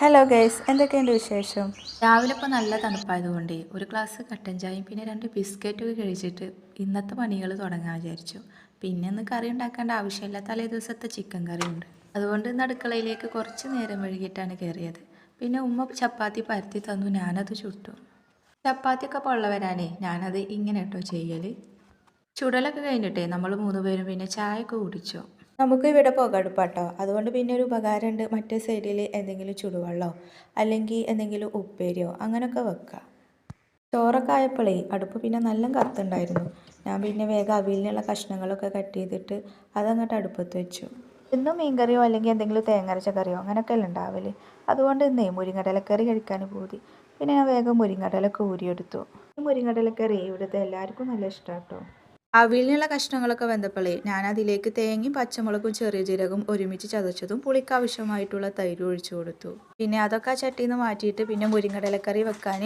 Hello guys, എന്തൊക്കെയുണ്ട് വിശേഷം? രാവിലെ ഇപ്പോൾ നല്ല തണുപ്പായതുകൊണ്ട് ഒരു ഗ്ലാസ് കട്ടൻ ചായയും പിന്നെ 2 ബിസ്ക്കറ്റൊക്കെ കഴിച്ചിട്ട് ഇന്നത്തെ പണികൾ തുടങ്ങാൻ വിചാരിച്ചു. പിന്നെ ഇന്ന് കറി ഉണ്ടാക്കേണ്ട ആവശ്യമില്ല, തലേ ദിവസത്തെ ചിക്കൻ കറിയുണ്ട്. അതുകൊണ്ട് ഇന്ന് അടുക്കളയിലേക്ക് കുറച്ച് നേരം വൈകിട്ടാണ് കയറിയത്. പിന്നെ ഉമ്മ ചപ്പാത്തി പരത്തി തന്നു, ഞാനത് ചുട്ടു. ചപ്പാത്തിയൊക്കെ പൊള്ള വരാനേ ഞാനത് ഇങ്ങനെ കേട്ടോ ചെയ്യൽ. ചുടലൊക്കെ കഴിഞ്ഞിട്ടേ നമ്മൾ 3 പേരും പിന്നെ ചായയൊക്കെ കുടിച്ചു. നമുക്ക് ഇവിടെ പുകടുപ്പാട്ടോ, അതുകൊണ്ട് പിന്നെ ഒരു ഉപകാരമുണ്ട്. മറ്റേ സൈഡിൽ എന്തെങ്കിലും ചുടുവെള്ളമോ അല്ലെങ്കിൽ എന്തെങ്കിലും ഉപ്പേരിയോ അങ്ങനെയൊക്കെ വെക്കാം. ചോറൊക്കെ ആയപ്പോഴേ അടുപ്പ് പിന്നെ നല്ല കത്തുണ്ടായിരുന്നു. ഞാൻ പിന്നെ വേഗം അവിലിനുള്ള കഷ്ണങ്ങളൊക്കെ കട്ട് ചെയ്തിട്ട് അതങ്ങോട്ട് അടുപ്പത്ത് വെച്ചു. ഇന്നും മീൻകറിയോ അല്ലെങ്കിൽ എന്തെങ്കിലും തേങ്ങരച്ച കറിയോ അങ്ങനെയൊക്കെ അല്ലേ ഉണ്ടാവല്. അതുകൊണ്ട് ഇന്നേ മുരിങ്ങടലക്കറി കഴിക്കാൻ പൂതി. പിന്നെ ഞാൻ വേഗം മുരിങ്ങടലൊക്കെ ഊരിയെടുത്തു. ഈ മുരിങ്ങടലക്കറി ഇവിടുത്തെ എല്ലാവർക്കും നല്ല ഇഷ്ടമാണ് കേട്ടോ. അവിലിനുള്ള കഷ്ണങ്ങളൊക്കെ വെന്തപ്പോഴേ ഞാൻ അതിലേക്ക് തേങ്ങയും പച്ചമുളകും ചെറിയ ജീരകവും ഒരുമിച്ച് ചതച്ചതും പുളിക്ക് ആവശ്യമായിട്ടുള്ള തൈര് ഒഴിച്ചു കൊടുത്തു. പിന്നെ അതൊക്കെ ആ ചട്ടിയിൽ നിന്ന് മാറ്റിയിട്ട് പിന്നെ മുരിങ്ങടലക്കറി വെക്കാൻ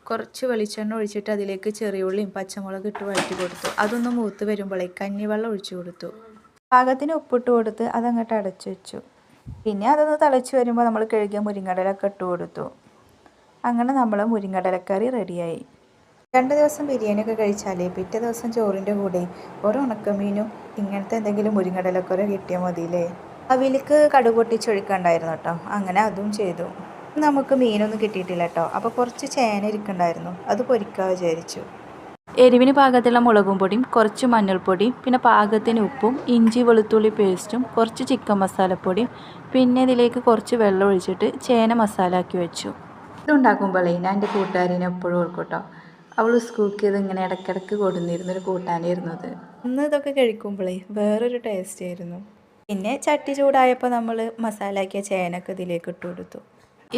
കുറച്ച് വെളിച്ചെണ്ണ ഒഴിച്ചിട്ട് അതിലേക്ക് ചെറിയ ഉള്ളിയും പച്ചമുളക് ഇട്ട് വഴറ്റി കൊടുത്തു. അതൊന്ന് മൂത്ത് വരുമ്പോഴേ കഞ്ഞിവെള്ളം ഒഴിച്ചു കൊടുത്തു. പാകത്തിന് ഉപ്പിട്ട് കൊടുത്ത് അതങ്ങോട്ട് അടച്ചു വെച്ചു. പിന്നെ അതൊന്ന് തിളച്ച് വരുമ്പോൾ നമ്മൾ കഴുകിയ മുരിങ്ങടലൊക്കെ ഇട്ട് കൊടുത്തു. അങ്ങനെ നമ്മൾ മുരിങ്ങടലക്കറി റെഡിയായി. 2 ദിവസം ബിരിയാണിയൊക്കെ കഴിച്ചാലേ പിറ്റേ ദിവസം ചോറിൻ്റെ കൂടെ ഒരു ഉണക്കമീനും ഇങ്ങനത്തെ എന്തെങ്കിലും മുരിങ്ങടലക്കറി കിട്ടിയാൽ മതിയില്ലേ. അവിലേക്ക് കടുക് പൊട്ടിച്ചൊഴിക്കണ്ടായിരുന്നു കേട്ടോ, അങ്ങനെ അതും ചെയ്തു. നമുക്ക് മീനൊന്നും കിട്ടിയിട്ടില്ല കേട്ടോ, അപ്പോൾ കുറച്ച് ചേന ഇരിക്കണ്ടായിരുന്നു, അത് പൊരിക്കാൻ വിചാരിച്ചു. എരിവിന് പാകത്തിലുള്ള മുളകും പൊടിയും കുറച്ച് മഞ്ഞൾപ്പൊടിയും പിന്നെ പാകത്തിന് ഉപ്പും ഇഞ്ചി വെളുത്തുള്ളി പേസ്റ്റും കുറച്ച് ചിക്കൻ മസാലപ്പൊടിയും പിന്നെ ഇതിലേക്ക് കുറച്ച് വെള്ളം ഒഴിച്ചിട്ട് ചേന മസാല ആക്കി വെച്ചു. ഇതുണ്ടാക്കുമ്പോഴേ ഞാൻ എൻ്റെ കൂട്ടുകാരിനെ എപ്പോഴും ഓർക്കും കേട്ടോ. അവൾ സ്കൂൾക്ക് ഇതിങ്ങനെ ഇടയ്ക്കിടയ്ക്ക് കൊടുന്നിരുന്നൊരു കൂട്ടാനായിരുന്നു അത്. ഇന്ന് ഇതൊക്കെ കഴിക്കുമ്പോഴേ വേറൊരു ടേസ്റ്റ് ആയിരുന്നു. പിന്നെ ചട്ടി ചൂടായപ്പോൾ നമ്മൾ മസാലയാക്കിയ ചേനൊക്കെ ഇതിലേക്ക് ഇട്ട് കൊടുത്തു.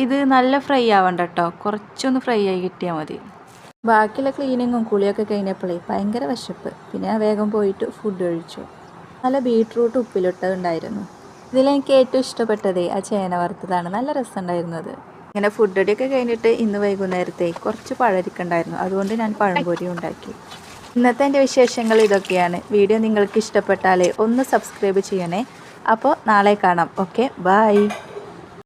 ഇത് നല്ല ഫ്രൈ ആവണ്ട കേട്ടോ, കുറച്ചൊന്ന് ഫ്രൈ ആയി കിട്ടിയാൽ മതി. ബാക്കിയുള്ള ക്ലീനിങ്ങും കുളിയൊക്കെ കഴിഞ്ഞപ്പോഴേ ഭയങ്കര വിശപ്പ്. പിന്നെ ഞാൻ വേഗം പോയിട്ട് ഫുഡ് കഴിച്ചു. നല്ല ബീട്രൂട്ട് ഉപ്പിലിട്ടതുണ്ടായിരുന്നു. ഇതിലെനിക്ക് ഏറ്റവും ഇഷ്ടപ്പെട്ടതേ ആ ചേന വറുത്തതാണ്, നല്ല രസമുണ്ടായിരുന്നത്. ഇങ്ങനെ ഫുഡ് അടിയൊക്കെ കഴിഞ്ഞിട്ട് ഇന്ന് വൈകുന്നേരത്തെ കുറച്ച് പഴരിക്കുണ്ടായിരുന്നു, അതുകൊണ്ട് ഞാൻ പഴംപൊരി ഉണ്ടാക്കി. ഇന്നത്തെ എൻ്റെ വിശേഷങ്ങൾ ഇതൊക്കെയാണ്. വീഡിയോ നിങ്ങൾക്ക് ഇഷ്ടപ്പെട്ടാലേ ഒന്ന് സബ്സ്ക്രൈബ് ചെയ്യണേ. അപ്പോൾ നാളെ കാണാം. Okay, by.